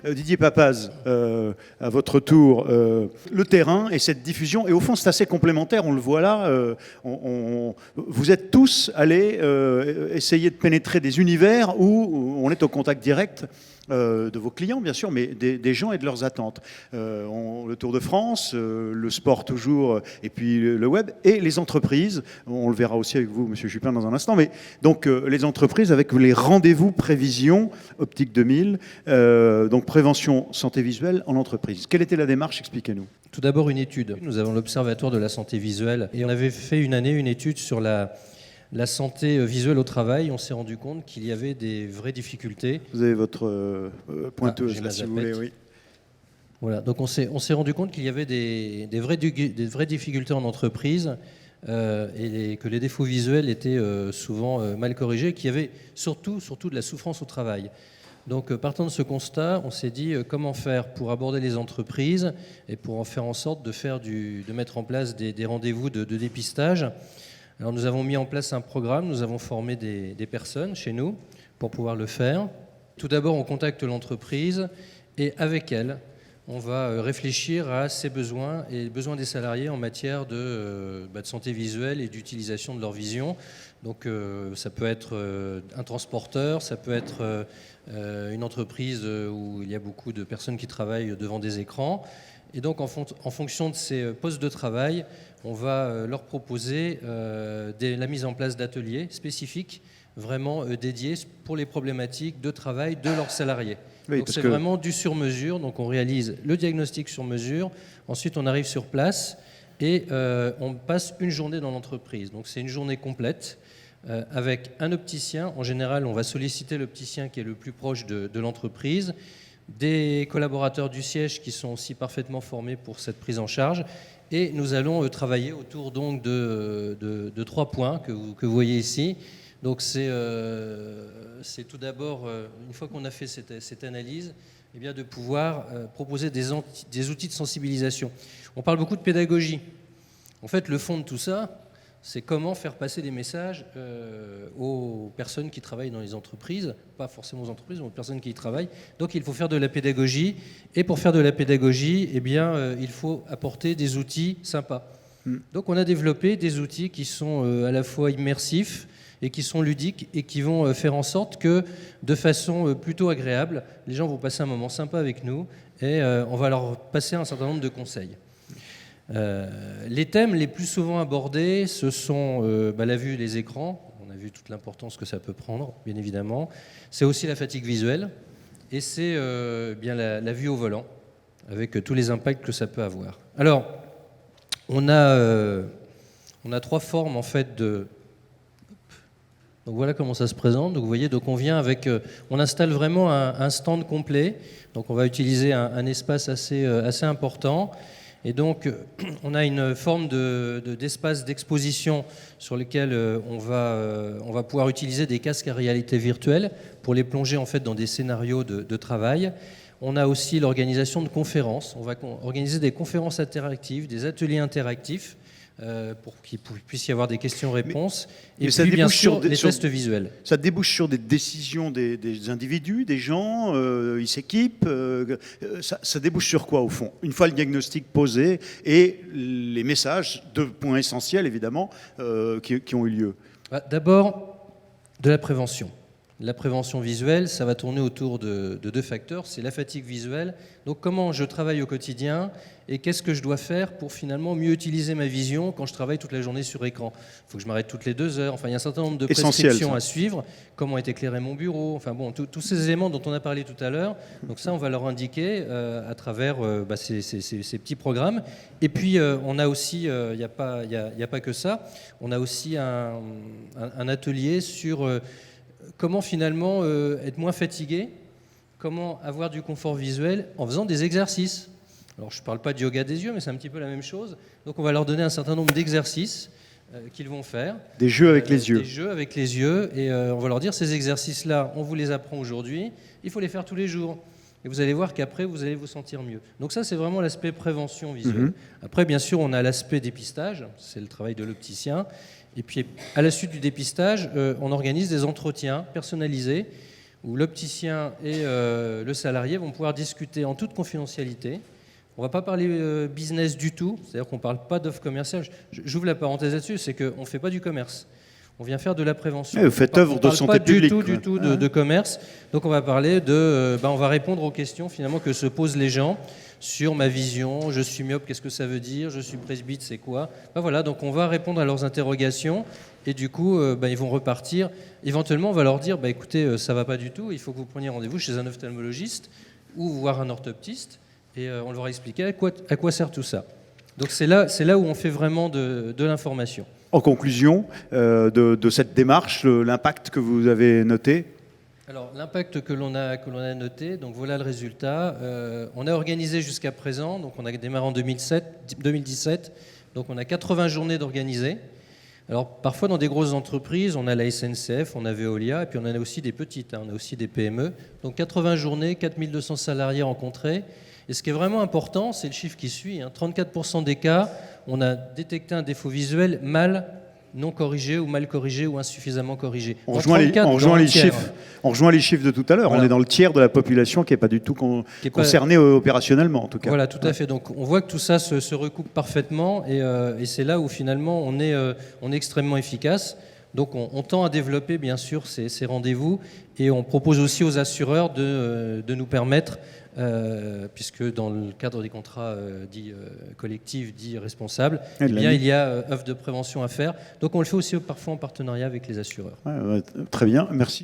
Didier Papaz, à votre tour, le terrain et cette diffusion. Et au fond, c'est assez complémentaire, on le voit là. Vous êtes tous allés essayer de pénétrer des univers où on est au contact direct de vos clients, bien sûr, mais des gens et de leurs attentes. Le Tour de France, le sport toujours, et puis le web, et les entreprises. On le verra aussi avec vous, Monsieur Juppin, dans un instant. Mais donc, les entreprises avec les rendez-vous prévision Optique 2000, donc prévention santé visuelle en entreprise. Quelle était la démarche? Expliquez-nous. Tout d'abord, une étude. Nous avons l'Observatoire de la santé visuelle et on avait fait une étude sur la santé visuelle au travail. On s'est rendu compte qu'il y avait des vraies difficultés. Vous avez votre pointeuse, là, si vous voulez, oui. Voilà, donc on s'est rendu compte qu'il y avait des vraies difficultés en entreprise et que les défauts visuels étaient souvent mal corrigés, qu'il y avait surtout de la souffrance au travail. Donc partant de ce constat, on s'est dit comment faire pour aborder les entreprises et pour en faire en sorte de mettre en place des rendez-vous de dépistage. Alors nous avons mis en place un programme, nous avons formé des personnes chez nous pour pouvoir le faire. Tout d'abord, on contacte l'entreprise et avec elle, on va réfléchir à ses besoins et les besoins des salariés en matière de santé visuelle et d'utilisation de leur vision. Donc ça peut être un transporteur, ça peut être une entreprise où il y a beaucoup de personnes qui travaillent devant des écrans. Et donc, en fonction de ces postes de travail, on va leur proposer la mise en place d'ateliers spécifiques, vraiment dédiés pour les problématiques de travail de leurs salariés. Oui, donc, c'est vraiment du sur-mesure. Donc, on réalise le diagnostic sur mesure. Ensuite, on arrive sur place et on passe une journée dans l'entreprise. Donc, c'est une journée complète avec un opticien. En général, on va solliciter l'opticien qui est le plus proche de l'entreprise, des collaborateurs du siège qui sont aussi parfaitement formés pour cette prise en charge. Et nous allons travailler autour donc de 3 points que vous voyez ici. Donc c'est tout d'abord, une fois qu'on a fait cette analyse, eh bien de pouvoir proposer des outils de sensibilisation. On parle beaucoup de pédagogie. En fait, le fond de tout ça, c'est comment faire passer des messages aux personnes qui travaillent dans les entreprises, pas forcément aux entreprises, mais aux personnes qui y travaillent. Donc il faut faire de la pédagogie, et pour faire de la pédagogie, eh bien, il faut apporter des outils sympas. Donc on a développé des outils qui sont à la fois immersifs et qui sont ludiques et qui vont faire en sorte que, de façon plutôt agréable, les gens vont passer un moment sympa avec nous et on va leur passer un certain nombre de conseils. Les thèmes les plus souvent abordés, ce sont la vue des écrans. On a vu toute l'importance que ça peut prendre, bien évidemment. C'est aussi la fatigue visuelle et c'est bien la vue au volant, avec tous les impacts que ça peut avoir. Alors, on a 3 formes en fait de... Donc voilà comment ça se présente. Donc vous voyez, donc on vient avec, on installe vraiment un stand complet. Donc on va utiliser un espace assez important. Et donc, on a une forme d'espace d'exposition sur lequel on va pouvoir utiliser des casques à réalité virtuelle pour les plonger en fait dans des scénarios de travail. On a aussi l'organisation de conférences. On va organiser des conférences interactives, des ateliers interactifs pour qu'il puisse y avoir des questions-réponses. Et puis, bien sûr, les tests visuels. Ça débouche sur des décisions des individus, des gens, ils s'équipent. Ça débouche sur quoi, au fond? Une fois le diagnostic posé et les messages, 2 points essentiels, évidemment, qui ont eu lieu. D'abord, de la prévention. La prévention visuelle, ça va tourner autour de 2 facteurs. C'est la fatigue visuelle. Donc, comment je travaille au quotidien et qu'est-ce que je dois faire pour finalement mieux utiliser ma vision quand je travaille toute la journée sur écran. Il faut que je m'arrête toutes les 2 heures. Enfin, il y a un certain nombre de prescriptions à suivre. Comment est éclairé mon bureau. Enfin bon, tous ces éléments dont on a parlé tout à l'heure. Donc ça, on va leur indiquer à travers ces petits programmes. Et puis, on a aussi, il n'y a pas que ça, on a aussi un atelier sur... comment finalement être moins fatigué, comment avoir du confort visuel en faisant des exercices. Alors je ne parle pas de yoga des yeux, mais c'est un petit peu la même chose. Donc on va leur donner un certain nombre d'exercices qu'ils vont faire. Des jeux avec les yeux. Des jeux avec les yeux, et on va leur dire, ces exercices-là, on vous les apprend aujourd'hui, il faut les faire tous les jours. Et vous allez voir qu'après, vous allez vous sentir mieux. Donc ça, c'est vraiment l'aspect prévention visuelle. Après, bien sûr, on a l'aspect dépistage, c'est le travail de l'opticien. Et puis, à la suite du dépistage, on organise des entretiens personnalisés où l'opticien et le salarié vont pouvoir discuter en toute confidentialité. On ne va pas parler business du tout, c'est-à-dire qu'on ne parle pas d'offre commerciale. J'ouvre la parenthèse là-dessus, c'est qu'on ne fait pas du commerce. On vient faire de la prévention. Et vous faites œuvre de santé publique. On ne parle pas du tout de commerce. Donc on va parler on va répondre aux questions finalement que se posent les gens sur ma vision. Je suis myope, qu'est-ce que ça veut dire? Je suis presbyte, c'est quoi? Voilà, donc on va répondre à leurs interrogations et du coup ils vont repartir. Éventuellement on va leur dire écoutez, ça va pas du tout, il faut que vous preniez rendez-vous chez un ophtalmologiste ou voir un orthoptiste et on leur expliquer à quoi sert tout ça. Donc c'est là où on fait vraiment de l'information. En conclusion de cette démarche, l'impact que vous avez noté? Alors l'impact que l'on a noté, donc voilà le résultat. On a organisé jusqu'à présent, donc on a démarré en 2017, donc on a 80 journées d'organisées. Alors parfois dans des grosses entreprises, on a la SNCF, on a Veolia, et puis on en a aussi des petites, on a aussi des PME. Donc 80 journées, 4200 salariés rencontrés. Et ce qui est vraiment important, c'est le chiffre qui suit. 34% des cas, on a détecté un défaut visuel non corrigé ou mal corrigé ou insuffisamment corrigé. On rejoint les chiffres de tout à l'heure. Voilà. On est dans le tiers de la population qui n'est pas du tout concernée opérationnellement, en tout cas. Voilà, tout à fait. Donc on voit que tout ça se recoupe parfaitement et c'est là où finalement on est extrêmement efficace. Donc on tend à développer bien sûr ces rendez-vous et on propose aussi aux assureurs de nous permettre, puisque dans le cadre des contrats dits collectifs, dits responsables, il y a œuvre de prévention à faire. Donc on le fait aussi parfois en partenariat avec les assureurs. Très bien, merci.